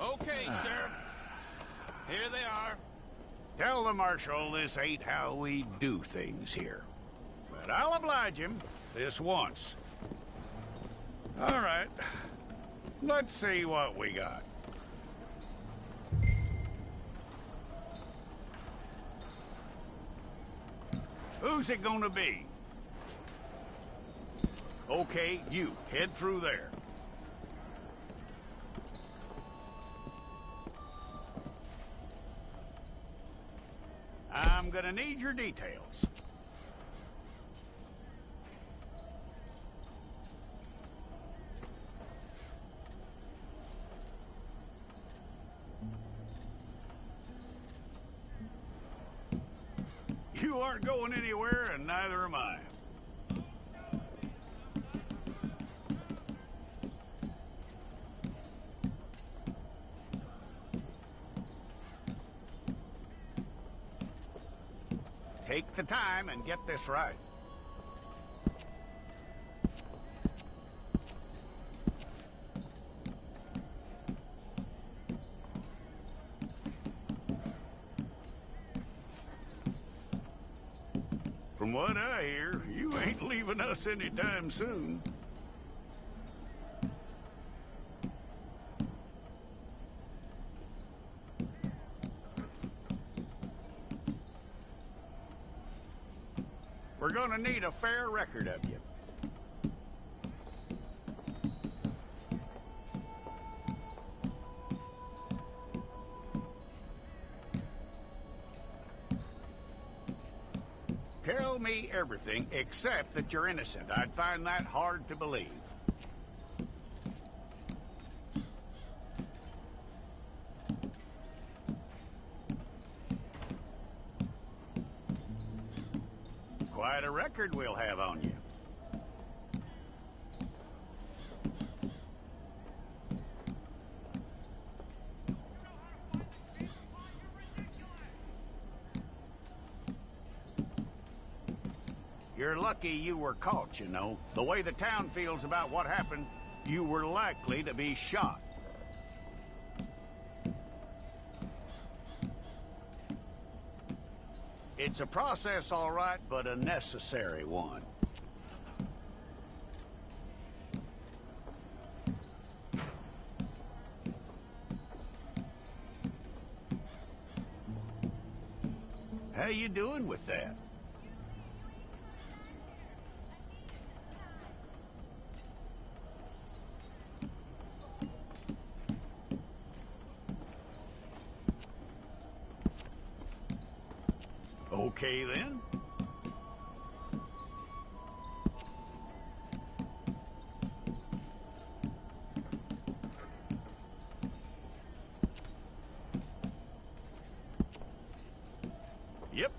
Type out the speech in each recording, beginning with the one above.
Okay, Sheriff. Here they are. Tell the Marshal this ain't how we do things here. But I'll oblige him this once. All right. Let's see what we got. Who's it gonna be? Okay, you. Head through there. I'm gonna need your details. You aren't going anywhere, and neither am I. Take the time and get this right. From what I hear, you ain't leaving us anytime soon. We're gonna need a fair record of you. Tell me everything except that you're innocent. I'd find that hard to believe. Quite a record we'll have on you. You're lucky you were caught, you know. The way the town feels about what happened, you were likely to be shot. It's a process, all right, but a necessary one. How you doing with that? Okay, then. Yep.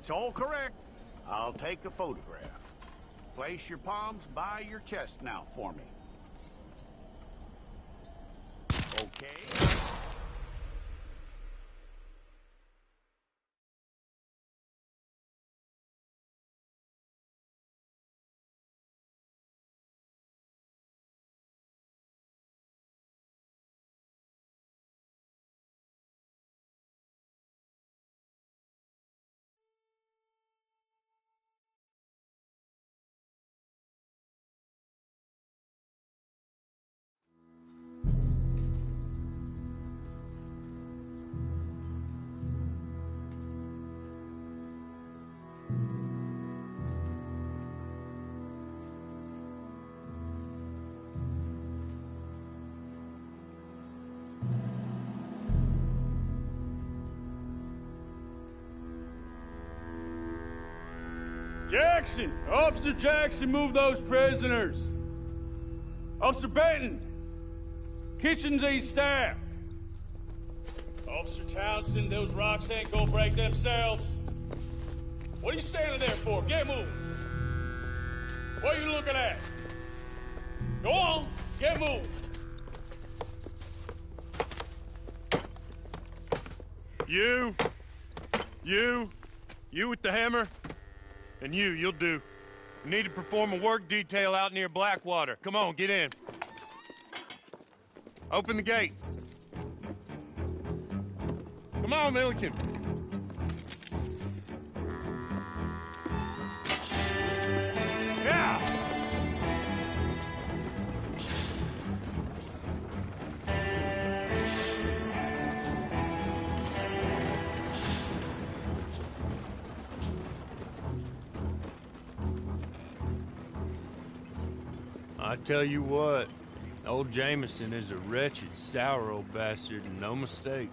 It's all correct. I'll take a photograph. Place your palms by your chest now for me. Okay. Jackson! Officer Jackson, move those prisoners! Officer Benton! Kitchens ain't staffed! Officer Townsend, those rocks ain't gonna break themselves. What are you standing there for? Get moving! What are you looking at? Go on, get moving! You with the hammer? And you'll do. You need to perform a work detail out near Blackwater. Come on, get in. Open the gate. Come on, Milliken. Yeah! I tell you what, old Jameson is a wretched, sour old bastard, and no mistake.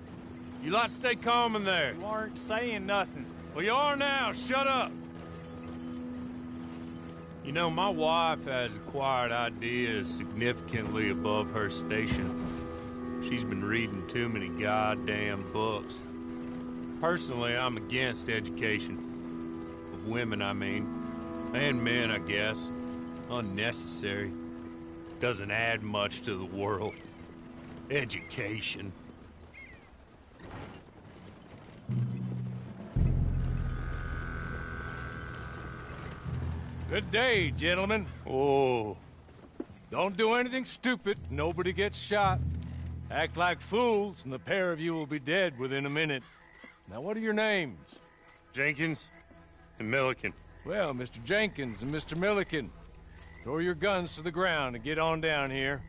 You lot stay calm in there. You aren't saying nothing. Well, you are now. Shut up. You know, my wife has acquired ideas significantly above her station. She's been reading too many goddamn books. Personally, I'm against education. Of women, I mean. And men, I guess. Unnecessary. Doesn't add much to the world. Education. Good day, gentlemen. Oh. Don't do anything stupid. Nobody gets shot. Act like fools, and the pair of you will be dead within a minute. Now, what are your names? Jenkins and Milliken. Well, Mr. Jenkins and Mr. Milliken, throw your guns to the ground and get on down here.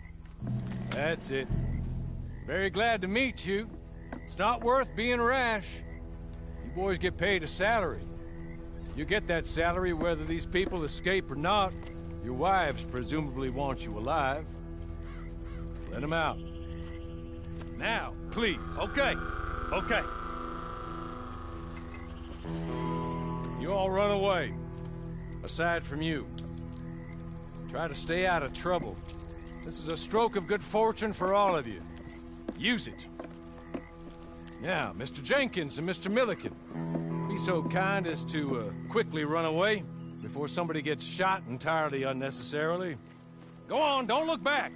That's it. Very glad to meet you. It's not worth being rash. You boys get paid a salary. You get that salary whether these people escape or not. Your wives presumably want you alive. Let them out. Now, please. Okay. You all run away. Aside from you. Try to stay out of trouble. This is a stroke of good fortune for all of you. Use it. Now, Mr. Jenkins and Mr. Milliken, be so kind as to quickly run away before somebody gets shot entirely unnecessarily. Go on, don't look back.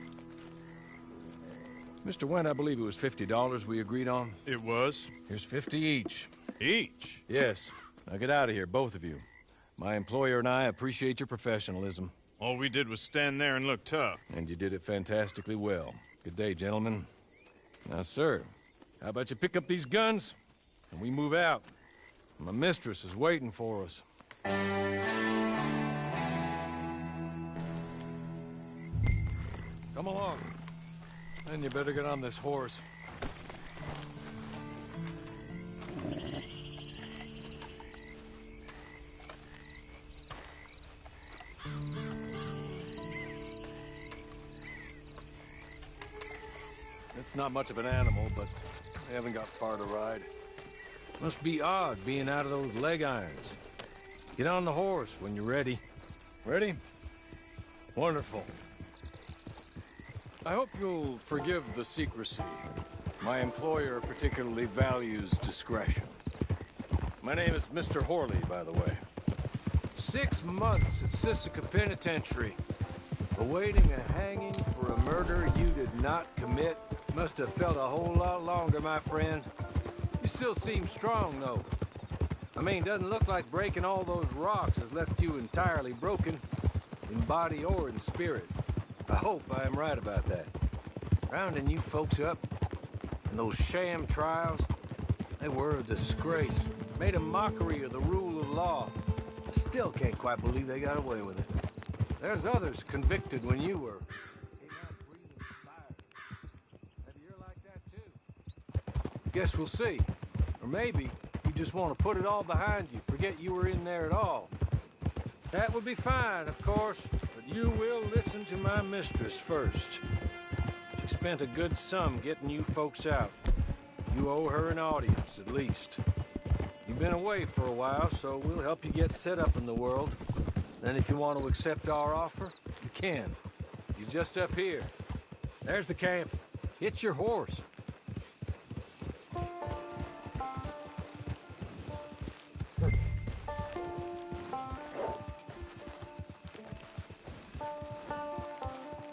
Mr. Wendt, I believe it was $50 we agreed on. It was. Here's 50 each. Each? Yes. Now get out of here, both of you. My employer and I appreciate your professionalism. All we did was stand there and look tough. And you did it fantastically well. Good day, gentlemen. Now, sir, how about you pick up these guns, and we move out? My mistress is waiting for us. Come along. Then you better get on this horse. It's not much of an animal, but they haven't got far to ride. Must be odd being out of those leg irons. Get on the horse when you're ready. Ready? Wonderful. I hope you'll forgive the secrecy. My employer particularly values discretion. My name is Mr. Horley, by the way. 6 months at Sisika Penitentiary, awaiting a hanging for a murder you did not commit. Must have felt a whole lot longer, my friend. You still seem strong, though. I mean, doesn't look like breaking all those rocks has left you entirely broken, in body or in spirit. I hope I am right about that. Rounding you folks up, and those sham trials, they were a disgrace. Made a mockery of the rule of law. I still can't quite believe they got away with it. There's others convicted when you were. Maybe you're like that too. Guess we'll see. Or maybe you just want to put it all behind you, forget you were in there at all. That would be fine, of course, but you will listen to my mistress first. She spent a good sum getting you folks out. You owe her an audience, at least. You've been away for a while, so we'll help you get set up in the world. Then if you want to accept our offer, you can. You're just up here. There's the camp. Hit your horse.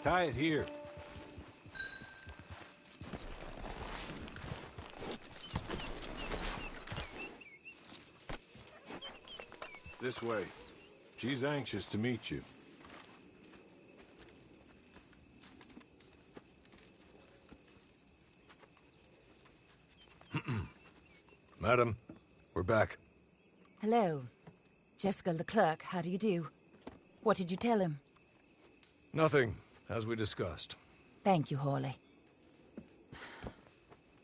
Tie it here. This way. She's anxious to meet you. Madam, we're back. Hello. Jessica Leclerc, how do you do? What did you tell him? Nothing, as we discussed. Thank you, Hawley.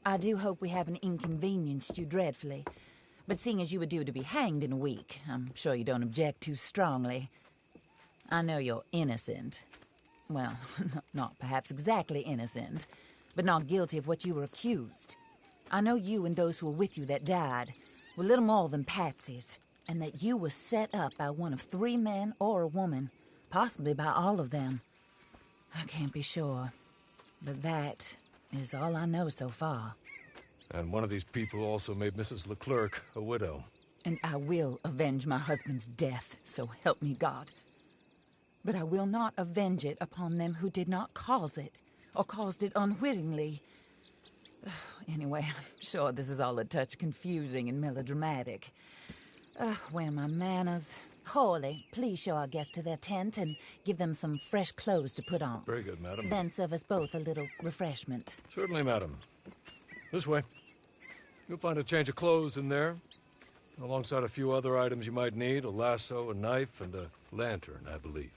I do hope we haven't inconvenienced you dreadfully. But seeing as you were due to be hanged in a week, I'm sure you don't object too strongly. I know you're innocent. Well, not perhaps exactly innocent, but not guilty of what you were accused. I know you and those who were with you that died were little more than patsies, and that you were set up by one of 3 men or a woman, possibly by all of them. I can't be sure, but that is all I know so far. And one of these people also made Mrs. Leclerc a widow. And I will avenge my husband's death, so help me God. But I will not avenge it upon them who did not cause it, or caused it unwittingly. Anyway, I'm sure this is all a touch confusing and melodramatic. Where are my manners? Hawley, please show our guests to their tent and give them some fresh clothes to put on. Very good, madam. Then serve us both a little refreshment. Certainly, madam. This way. You'll find a change of clothes in there, alongside a few other items you might need, a lasso, a knife, and a lantern, I believe.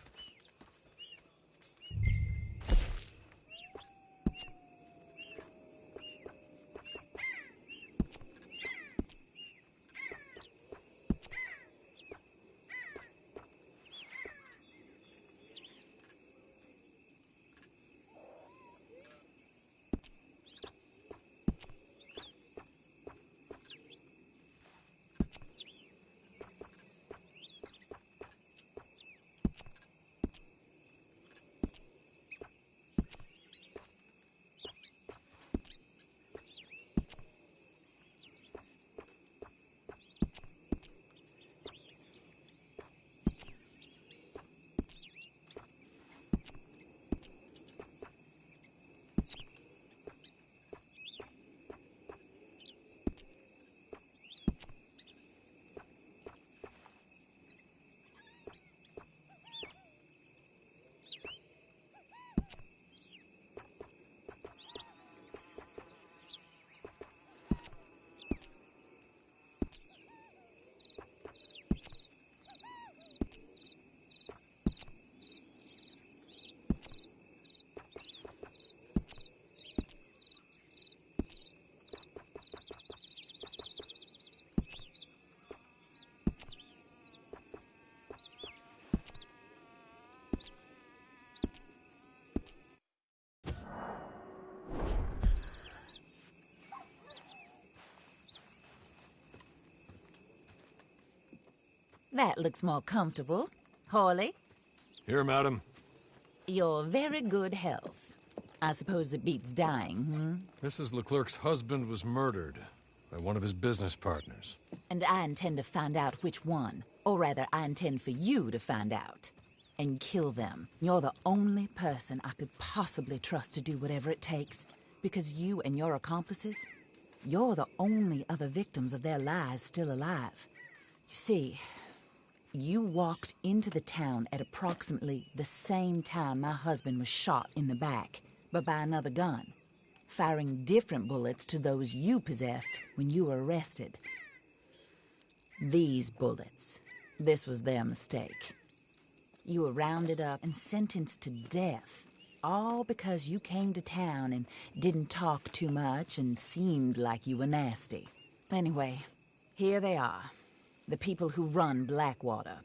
That looks more comfortable. Hawley, Here, madam. your very good health. I suppose it beats dying, hmm? Mrs. Leclerc's husband was murdered. by one of his business partners. And I intend to find out which one. Or rather, I intend for you to find out. And kill them. You're the only person I could possibly trust to do whatever it takes. Because you and your accomplices, you're the only other victims of their lies still alive. You see, you walked into the town at approximately the same time my husband was shot in the back, but by another gun, firing different bullets to those you possessed when you were arrested. These bullets, this was their mistake. You were rounded up and sentenced to death, all because you came to town and didn't talk too much and seemed like you were nasty. Anyway, here they are, the people who run Blackwater.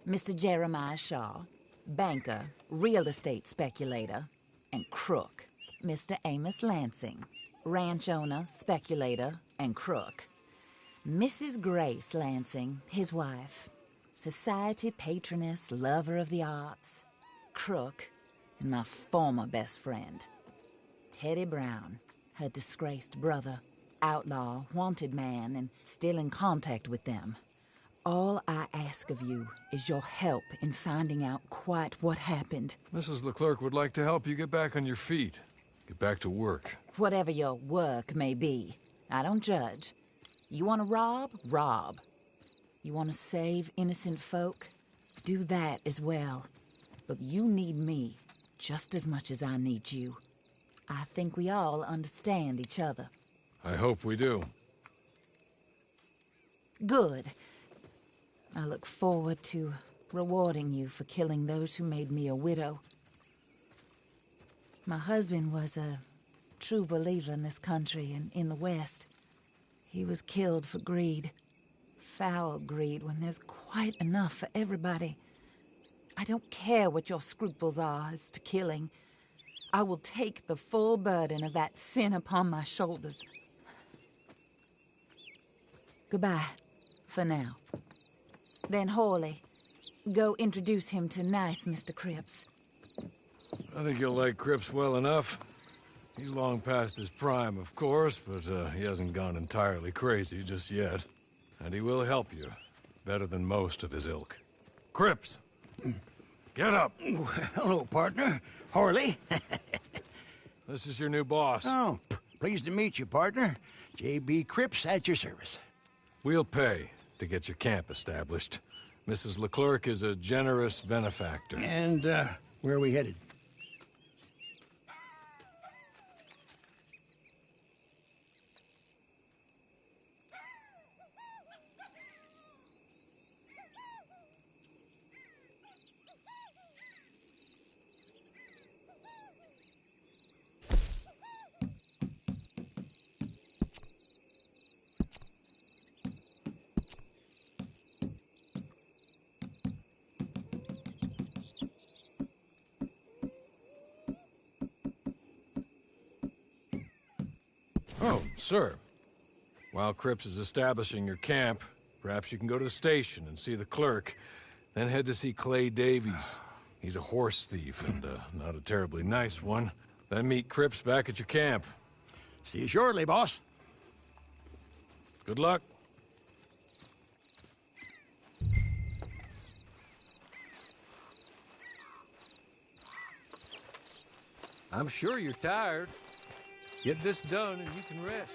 Mr. Jeremiah Shaw, banker, real estate speculator, and crook. Mr. Amos Lansing, ranch owner, speculator, and crook. Mrs. Grace Lansing, his wife, society patroness, lover of the arts, crook, and my former best friend. Teddy Brown, her disgraced brother, outlaw, wanted man, and still in contact with them. All I ask of you is your help in finding out quite what happened. Mrs. Leclerc would like to help you get back on your feet. Get back to work. Whatever your work may be, I don't judge. You want to rob? Rob. You want to save innocent folk? Do that as well. But you need me just as much as I need you. I think we all understand each other. I hope we do. Good. I look forward to rewarding you for killing those who made me a widow. My husband was a true believer in this country and in the West. He was killed for greed. Foul greed when there's quite enough for everybody. I don't care what your scruples are as to killing. I will take the full burden of that sin upon my shoulders. Goodbye, for now. Then Hawley, go introduce him to nice Mr. Cripps. I think you'll like Cripps well enough. He's long past his prime, of course, but he hasn't gone entirely crazy just yet. And he will help you, better than most of his ilk. Cripps! Get up! Hello, partner. Hawley. This is your new boss. Oh, pleased to meet you, partner. J.B. Cripps at your service. We'll pay to get your camp established. Mrs. Leclerc is a generous benefactor. And, where are we headed? Oh, sir. While Cripps is establishing your camp, perhaps you can go to the station and see the clerk, then head to see Clay Davies. He's a horse thief, and not a terribly nice one. Then meet Cripps back at your camp. See you shortly, boss. Good luck. I'm sure you're tired. Get this done and you can rest.